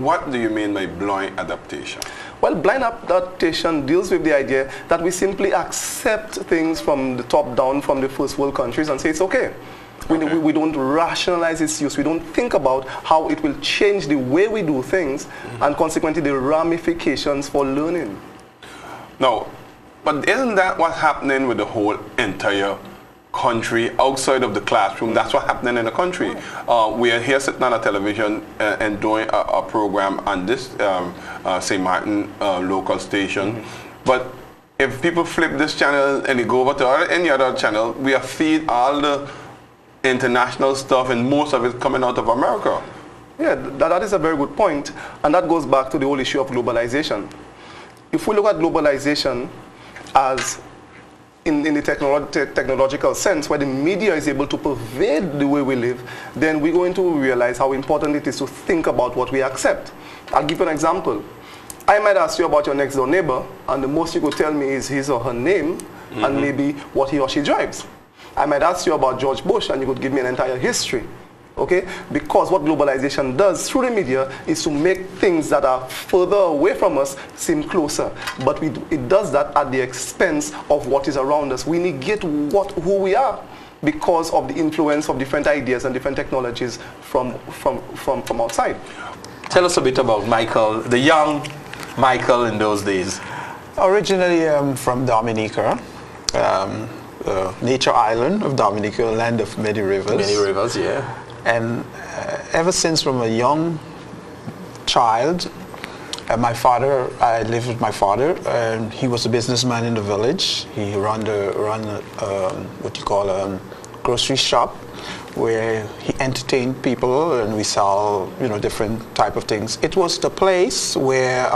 What do you mean by blind adaptation? Well, blind adaptation deals with the idea that we simply accept things from the top down from the first world countries and say it's okay. We don't rationalize its use. We don't think about how it will change the way we do things and consequently the ramifications for learning. No, but isn't that what's happening with the whole entire country outside of the classroom? That's what's happening in the country. We are here sitting on a television and doing a program on this St. Martin local station. But if people flip this channel and they go over to any other channel, we are feed all the international stuff, and most of it coming out of America. Yeah, that is a very good point, and that goes back to the whole issue of globalization. If we look at globalization as in the technological sense, where the media is able to pervade the way we live, then we're going to realize how important it is to think about what we accept. I'll give you an example. I might ask you about your next door neighbor, and the most you could tell me is his or her name, and maybe what he or she drives. I might ask you about George Bush, and you could give me an entire history. Okay? Because what globalization does through the media is to make things that are further away from us seem closer. But it does that at the expense of what is around us. We negate who we are because of the influence of different ideas and different technologies from outside. Tell us a bit about Michael, the young Michael in those days. Originally from Dominica. Nature island of Dominica, land of many rivers. Many rivers, yeah. And ever since from a young child, my father, I lived with my father, and he was a businessman in the village. He ran what you call a grocery shop, where he entertained people, and we sell, different type of things. It was the place where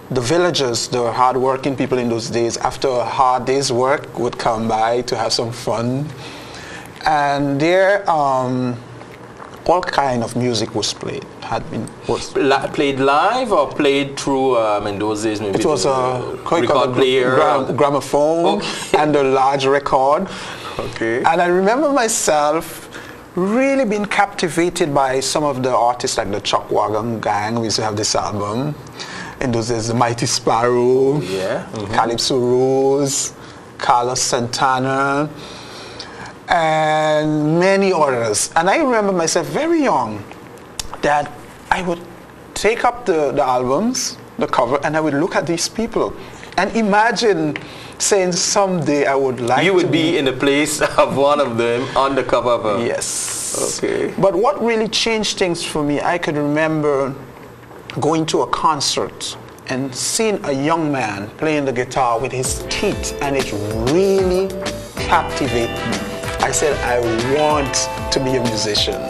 the villagers, the hard-working people in those days, after a hard day's work, would come by to have some fun. And there, all kind of music was played. Played live or played through, in those days, maybe? It was a record player? Gramophone, and a large record. Okay. And I remember myself really being captivated by some of the artists, like the Chuck Wagon Gang. We used to have this album. In those days, the Mighty Sparrow, Calypso Rose, Carlos Santana, and many others. And I remember myself very young that I would take up the albums, the cover, and I would look at these people and imagine saying someday I would like to You would be in the place of one of them on the cover of a... Yes. Okay. But what really changed things for me, I could remember going to a concert and seeing a young man playing the guitar with his teeth, and it really captivated me. I said, I want to be a musician.